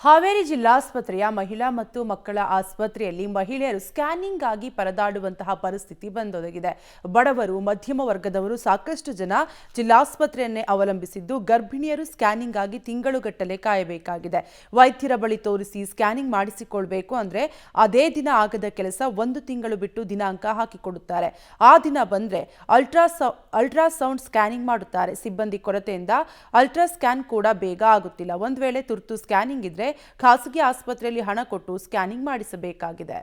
ಹಾವೇರಿ ಜಿಲ್ಲಾಸ್ಪತ್ರೆಯ ಮಹಿಳಾ ಮತ್ತು ಮಕ್ಕಳ ಆಸ್ಪತ್ರೆಯಲ್ಲಿ ಮಹಿಳೆಯರು ಸ್ಕ್ಯಾನಿಂಗ್ ಆಗಿ ಪರದಾಡುವಂತಹ ಪರಿಸ್ಥಿತಿ ಬಂದೊದಗಿದೆ. ಬಡವರು, ಮಧ್ಯಮ ವರ್ಗದವರು ಸಾಕಷ್ಟು ಜನ ಜಿಲ್ಲಾಸ್ಪತ್ರೆಯನ್ನೇ ಅವಲಂಬಿಸಿದ್ದು ಗರ್ಭಿಣಿಯರು ಸ್ಕ್ಯಾನಿಂಗ್ ಆಗಿ ತಿಂಗಳುಗಟ್ಟಲೆ ಕಾಯಬೇಕಾಗಿದೆ. ವೈದ್ಯರ ಬಳಿ ತೋರಿಸಿ ಸ್ಕ್ಯಾನಿಂಗ್ ಮಾಡಿಸಿಕೊಳ್ಳಬೇಕು ಅಂದ್ರೆ ಅದೇ ದಿನ ಆಗದ ಕೆಲಸ 1 ತಿಂಗಳು ಬಿಟ್ಟು ದಿನಾಂಕ ಹಾಕಿಕೊಡುತ್ತಾರೆ. ಆ ದಿನ ಬಂದ್ರೆ ಅಲ್ಟ್ರಾಸೌಂಡ್ ಸ್ಕ್ಯಾನಿಂಗ್ ಮಾಡುತ್ತಾರೆ. ಸಿಬ್ಬಂದಿ ಕೊರತೆಯಿಂದ ಅಲ್ಟ್ರಾ ಸ್ಕ್ಯಾನ್ ಕೂಡ ಬೇಗ ಆಗುತ್ತಿಲ್ಲ. ಒಂದು ವೇಳೆ ತುರ್ತು ಸ್ಕ್ಯಾನಿಂಗ್ ಇದ್ರೆ ಖಾಸಗಿ ಆಸ್ಪತ್ರೆಯಲ್ಲಿ ಹಣ ಕೊಟ್ಟು ಸ್ಕ್ಯಾನಿಂಗ್ ಮಾಡಿಸಬೇಕಾಗಿದೆ.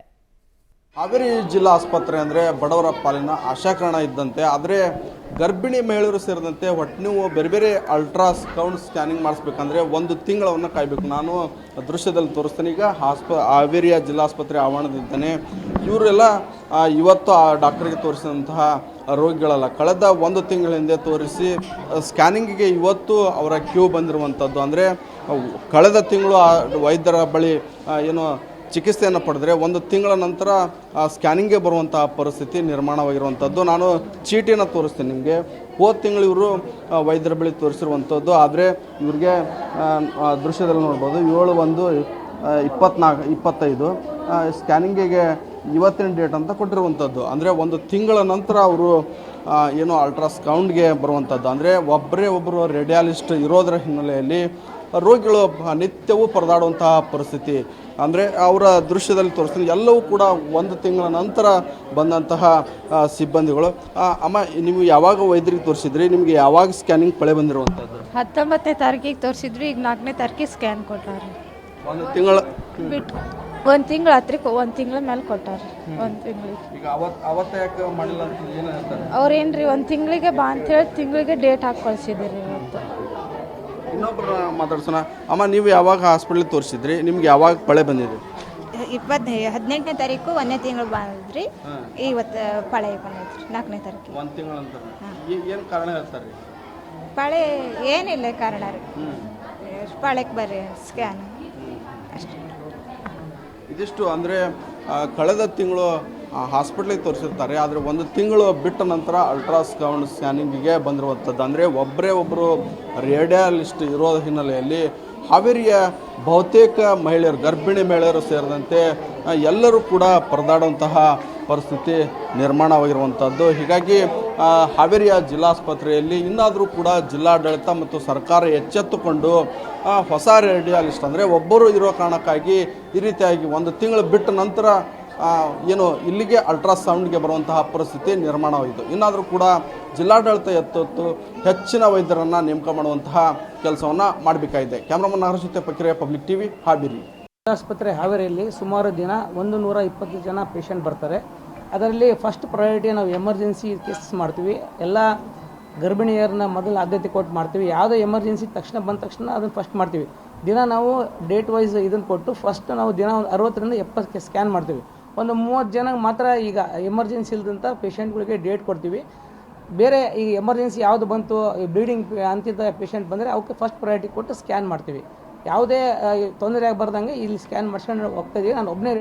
ಹಾವೇರಿ ಜಿಲ್ಲಾ ಆಸ್ಪತ್ರೆ ಅಂದರೆ ಬಡವರ ಪಾಲಿನ ಆಶಾಕರಣ ಇದ್ದಂತೆ. ಆದರೆ ಗರ್ಭಿಣಿ ಮಹಿಳೆಯರು ಸೇರಿದಂತೆ ನೀವು ಬೇರೆ ಬೇರೆ ಅಲ್ಟ್ರಾಸೌಂಡ್ ಸ್ಕ್ಯಾನಿಂಗ್ ಮಾಡಿಸ್ಬೇಕಂದ್ರೆ 1 ತಿಂಗಳನ್ನು ಕಾಯಬೇಕು. ನಾನು ದೃಶ್ಯದಲ್ಲಿ ತೋರಿಸ್ತೇನೆ. ಈಗ ಹಾವೇರಿಯ ಜಿಲ್ಲಾಸ್ಪತ್ರೆ ಆವರಣದಿದ್ದೇನೆ. ಇವರೆಲ್ಲ ಇವತ್ತು ಆ ಡಾಕ್ಟರ್ಗೆ ತೋರಿಸಿದಂತಹ ರೋಗಿಗಳಲ್ಲ, ಕಳೆದ 1 ತಿಂಗಳ ಹಿಂದೆ ತೋರಿಸಿ ಸ್ಕ್ಯಾನಿಂಗಿಗೆ ಇವತ್ತು ಅವರ ಕ್ಯೂ ಬಂದಿರುವಂಥದ್ದು. ಅಂದರೆ ಕಳೆದ ತಿಂಗಳು ಆ ವೈದ್ಯರ ಬಳಿ ಏನು ಚಿಕಿತ್ಸೆಯನ್ನು ಪಡೆದರೆ 1 ತಿಂಗಳ ನಂತರ ಸ್ಕ್ಯಾನಿಂಗ್ಗೆ ಬರುವಂತಹ ಪರಿಸ್ಥಿತಿ ನಿರ್ಮಾಣವಾಗಿರುವಂಥದ್ದು. ನಾನು ಚೀಟಿನ ತೋರಿಸ್ತೀನಿ ನಿಮಗೆ. ಹೋದ ತಿಂಗಳು ಇವರು ವೈದ್ಯರ ಬಳಿ ತೋರಿಸಿರುವಂಥದ್ದು. ಆದರೆ ಇವರಿಗೆ ದೃಶ್ಯದಲ್ಲಿ ನೋಡ್ಬೋದು 7/1/25 ಸ್ಕ್ಯಾನಿಂಗಿಗೆ ಇವತ್ತಿನ ಡೇಟ್ ಅಂತ ಕೊಟ್ಟಿರುವಂಥದ್ದು. ಅಂದರೆ 1 ತಿಂಗಳ ನಂತರ ಅವರು ಏನು ಅಲ್ಟ್ರಾಸೌಂಡ್ಗೆ ಬರುವಂಥದ್ದು. ಅಂದರೆ ಒಬ್ಬರು ರೇಡಿಯಾಲಿಸ್ಟ್ ಇರೋದರ ಹಿನ್ನೆಲೆಯಲ್ಲಿ ರೋಗಿಗಳು ನಿತ್ಯವೂ ಪರದಾಡುವಂತಹ ಪರಿಸ್ಥಿತಿ. ಅಂದರೆ ಅವರ ದೃಶ್ಯದಲ್ಲಿ ತೋರಿಸ್ತೀನಿ. ಎಲ್ಲವೂ ಕೂಡ 1 ತಿಂಗಳ ನಂತರ ಬಂದಂತಹ ಸಿಬ್ಬಂದಿಗಳು. ಅಮ್ಮ, ನೀವು ಯಾವಾಗ ವೈದ್ಯರಿಗೆ ತೋರಿಸಿದ್ರಿ? ನಿಮಗೆ ಯಾವಾಗ ಸ್ಕ್ಯಾನಿಂಗ್ ಪಳೆ ಬಂದಿರುವಂಥದ್ದು? 19ನೇ ತಾರೀಕಿಗೆ ತೋರಿಸಿದ್ರಿ. ಈಗ 4ನೇ ತಾರೀಕಿಗೆ ಸ್ಕ್ಯಾನ್ ಕೊಟ್ಟಾರೆ. 1 ತಿಂಗಳ ಬಿಟ್ಟು 1 ತಿಂಗಳ ಹತ್ರಕ್ಕೆ 1 ತಿಂಗಳ ಮೇಲೆ ಕೊಟ್ಟಾರೆ. 1 ತಿಂಗಳಿಗೆ ಈಗ ಅವತ್ತು ಯಾಕೆ ಮಾಡಿಲ್ಲ ಅಂತ ಏನು ಹೇಳ್ತಾರೆ? ಅವ್ರೇನ್ರಿ 1 ತಿಂಗಳಿಗೆ ಬಾ ಅಂತೇಳಿ ತಿಂಗಳಿಗೆ ಡೇಟ್ ಹಾಕಿ ಕಳಿಸಿದ್ದೀರಿ. ಇವತ್ತು ಇನ್ನೊಬ್ಬರು ಮಾತಾಡ್ಸೋಣ. ಅಮ್ಮ, ನೀವು ಯಾವಾಗ ಹಾಸ್ಪಿಟ್ಲಿಗೆ ತೋರಿಸಿದ್ರಿ? ನಿಮ್ಗೆ ಯಾವಾಗ ಪಳೆ ಬಂದಿದೆ? 18ನೇ ತಾರೀಕು 1ನೇ ತಿಂಗಳು ಬಂದ್ರಿ. ಇವತ್ತು ಪಳೆ ಬಂದೈತ್ರಿ 4ನೇ ತಾರೀಕಿಗೆ. 1 ತಿಂಗಳ ನಂತರ ಏನು ಕಾರಣ ಹೇಳ್ತಾರೆ? ಪಳೆ ಏನಿಲ್ಲ ಕಾರಣ ರೀ. ಪಳೆಗೆ ಬರ್ರಿ ಸ್ಕ್ಯಾನ್ ಅಷ್ಟೇ. ಇದಿಷ್ಟು ಅಂದರೆ ಕಳೆದ ತಿಂಗಳು ಹಾಸ್ಪಿಟ್ಲಿಗೆ ತೋರಿಸಿರ್ತಾರೆ. ಆದರೆ 1 ತಿಂಗಳು ಬಿಟ್ಟ ನಂತರ ಅಲ್ಟ್ರಾಸೌಂಡ್ ಸ್ಕ್ಯಾನಿಂಗಿಗೆ ಬಂದಿರುವಂಥದ್ದು. ಅಂದರೆ ಒಬ್ಬರು ರೇಡಿಯಾಲಿಸ್ಟ್ ಇರೋ ಹಿನ್ನೆಲೆಯಲ್ಲಿ ಹಾವೇರಿಯ ಬಹುತೇಕ ಮಹಿಳೆಯರು, ಗರ್ಭಿಣಿ ಮಹಿಳೆಯರು ಸೇರಿದಂತೆ ಎಲ್ಲರೂ ಕೂಡ ಪರದಾಡುವಂತಹ ಪರಿಸ್ಥಿತಿ ನಿರ್ಮಾಣವಾಗಿರುವಂಥದ್ದು. ಹೀಗಾಗಿ ಹಾವೇರಿಯ ಜಿಲ್ಲಾಸ್ಪತ್ರೆಯಲ್ಲಿ ಇನ್ನಾದರೂ ಕೂಡ ಜಿಲ್ಲಾಡಳಿತ ಮತ್ತು ಸರ್ಕಾರ ಎಚ್ಚೆತ್ತುಕೊಂಡು ಹೊಸ ರೇಡಿಯಾಲಿಸ್ಟ್ ಅಂದರೆ ಒಬ್ಬರು ಇರೋ ಕಾರಣಕ್ಕಾಗಿ ಈ ರೀತಿಯಾಗಿ 1 ತಿಂಗಳು ಬಿಟ್ಟ ನಂತರ ಏನು ಇಲ್ಲಿಗೆ ಅಲ್ಟ್ರಾಸೌಂಡ್ಗೆ ಬರುವಂತಹ ಪರಿಸ್ಥಿತಿ ನಿರ್ಮಾಣವಾಯಿತು. ಇನ್ನಾದರೂ ಕೂಡ ಜಿಲ್ಲಾಡಳಿತ ಎತ್ತೊತ್ತು ಹೆಚ್ಚಿನ ವೈದ್ಯರನ್ನು ನೇಮಕ ಮಾಡುವಂತಹ ಕೆಲಸವನ್ನು ಮಾಡಬೇಕಾಗಿದೆ. ಕ್ಯಾಮ್ರಾಮನ್ ನಾಗರಾಜ್ ಜೊತೆ ಪಕ್ರಿಯ ಪಬ್ಲಿಕ್ ಟಿವಿ, ಹಾವೇರಿ. ಆಸ್ಪತ್ರೆ ಹಾವೇರಿಯಲ್ಲಿ ಸುಮಾರು ದಿನ 120 ಜನ ಪೇಷಂಟ್ ಬರ್ತಾರೆ. ಅದರಲ್ಲಿ ಫಸ್ಟ್ ಪ್ರಯಾರಿಟಿ ನಾವು ಎಮರ್ಜೆನ್ಸಿ ಕೇಸಸ್ ಮಾಡ್ತೀವಿ. ಎಲ್ಲ ಗರ್ಭಿಣಿಯರನ್ನ ಮೊದಲು ಆದ್ಯತೆ ಕೊಟ್ಟು ಮಾಡ್ತೀವಿ. ಯಾವುದೇ ಎಮರ್ಜೆನ್ಸಿ ತಕ್ಷಣ ಬಂದ ತಕ್ಷಣ ಅದನ್ನು ಫಸ್ಟ್ ಮಾಡ್ತೀವಿ. ದಿನ ನಾವು ಡೇಟ್ ವೈಸ್ ಇದನ್ನು ಕೊಟ್ಟು ಫಸ್ಟ್ ನಾವು ದಿನ 60ರಿಂದ 70 ಸ್ಕ್ಯಾನ್ ಮಾಡ್ತೀವಿ. ಒಂದು 30 ಜನಕ್ಕೆ ಮಾತ್ರ ಈಗ ಎಮರ್ಜೆನ್ಸಿ ಇಲ್ಲದಂಥ ಪೇಷಂಟ್ಗಳಿಗೆ ಡೇಟ್ ಕೊಡ್ತೀವಿ. ಬೇರೆ ಈಗ ಎಮರ್ಜೆನ್ಸಿ ಯಾವುದು ಬಂತು, ಬ್ಲೀಡಿಂಗ್ ಅಂತಿದ್ದ ಪೇಷಂಟ್ ಬಂದರೆ ಅವಕ್ಕೆ ಫಸ್ಟ್ ಪ್ರಯಾರಿಟಿ ಕೊಟ್ಟು ಸ್ಕ್ಯಾನ್ ಮಾಡ್ತೀವಿ. ಯಾವುದೇ ತೊಂದರೆ ಆಗಬಾರ್ದಂಗೆ ಇಲ್ಲಿ ಸ್ಕ್ಯಾನ್ ಮಾಡ್ಸ್ಕೊಂಡು ಹೋಗ್ತಾಯಿದ್ದೀವಿ. ನಾನು ಒಬ್ಬನೇ